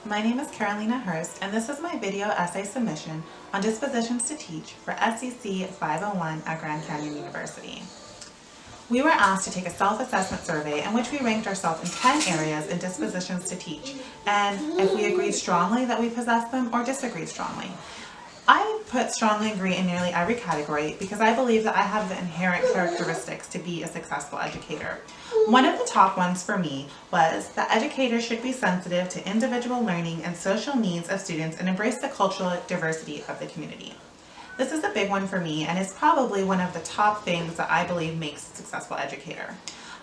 My name is Carolina Hurst, and this is my video essay submission on Dispositions to Teach for SEC 501 at Grand Canyon University. We were asked to take a self-assessment survey in which we ranked ourselves in 10 areas in dispositions to teach, and if we agreed strongly that we possess them or disagreed strongly. I put strongly agree in nearly every category because I believe that I have the inherent characteristics to be a successful educator. One of the top ones for me was that educators should be sensitive to individual learning and social needs of students and embrace the cultural diversity of the community. This is a big one for me and is probably one of the top things that I believe makes a successful educator.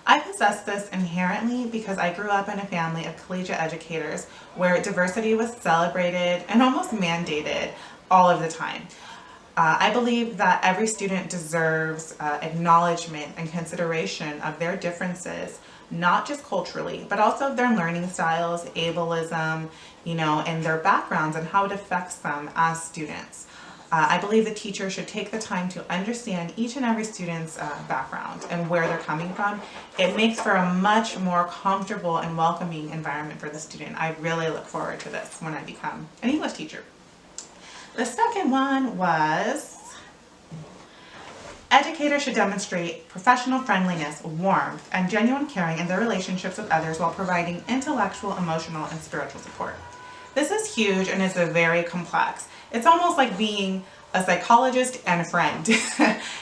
I possess this inherently because I grew up in a family of collegiate educators where diversity was celebrated and almost mandated all of the time. I believe that every student deserves acknowledgement and consideration of their differences, not just culturally, but also of their learning styles, ableism, and their backgrounds and how it affects them as students. I believe the teacher should take the time to understand each and every student's background and where they're coming from. It makes for a much more comfortable and welcoming environment for the student. I really look forward to this when I become an English teacher. The second one was educators should demonstrate professional friendliness, warmth, and genuine caring in their relationships with others while providing intellectual, emotional, and spiritual support. This is huge and is very complex. It's almost like being a psychologist and a friend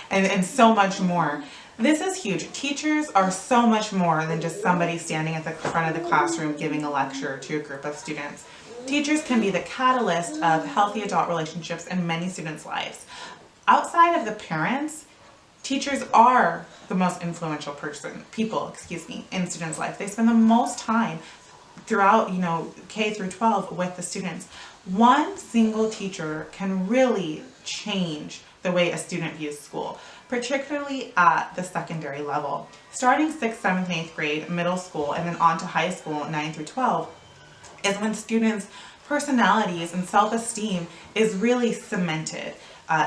and so much more. This is huge. Teachers are so much more than just somebody standing at the front of the classroom giving a lecture to a group of students. Teachers can be the catalyst of healthy adult relationships in many students' lives. Outside of the parents, teachers are the most influential people in students' life. They spend the most time throughout, K through 12 with the students. One single teacher can really change the way a student views school, particularly at the secondary level. Starting 6th, 7th, and 8th grade, middle school, and then on to high school, 9 through 12, is when students' personalities and self-esteem is really cemented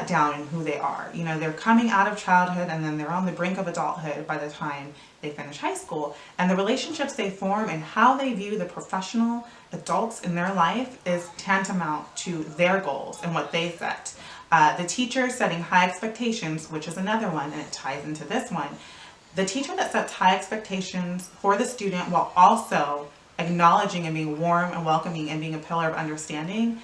down in who they are. They're coming out of childhood and then they're on the brink of adulthood by the time they finish high school. And the relationships they form and how they view the professional adults in their life is tantamount to their goals and what they set. The teacher setting high expectations, which is another one, and it ties into this one. The teacher that sets high expectations for the student while also acknowledging and being warm and welcoming and being a pillar of understanding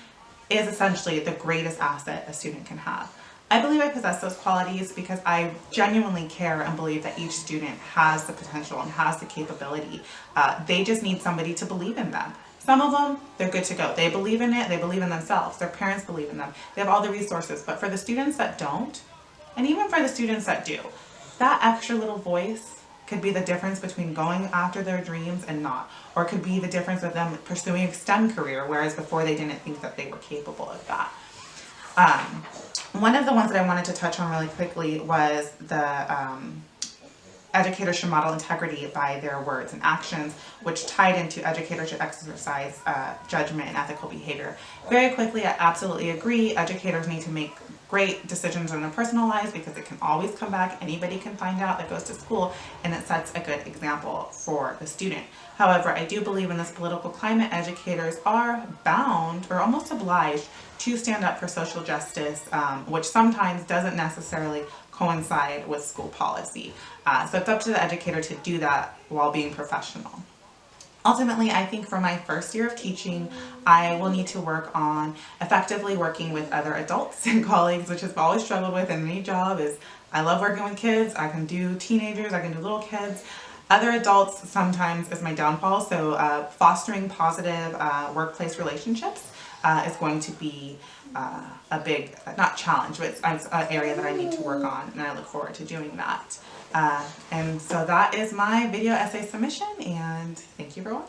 is essentially the greatest asset a student can have. I believe I possess those qualities because I genuinely care and believe that each student has the potential and has the capability. They just need somebody to believe in them. Some of them, they're good to go. They believe in it, they believe in themselves, their parents believe in them, they have all the resources. But for the students that don't, and even for the students that do, that extra little voice could be the difference between going after their dreams and not, or could be the difference of them pursuing a STEM career, whereas before they didn't think that they were capable of that. One of the ones that I wanted to touch on really quickly was the educators should model integrity by their words and actions, which tied into educators should exercise judgment and ethical behavior. Very quickly, I absolutely agree. Educators need to make great decisions in their personal lives because it can always come back. Anybody can find out that goes to school, and it sets a good example for the student. However, I do believe in this political climate, educators are bound or almost obliged to stand up for social justice, which sometimes doesn't necessarily coincide with school policy. So it's up to the educator to do that while being professional. Ultimately, I think for my first year of teaching, I will need to work on effectively working with other adults and colleagues, which I've always struggled with in any job. I love working with kids. I can do teenagers, I can do little kids. Other adults sometimes is my downfall, so fostering positive workplace relationships is going to be a big, not challenge, but it's an area that I need to work on, and I look forward to doing that. And so that is my video essay submission, and thank you for watching.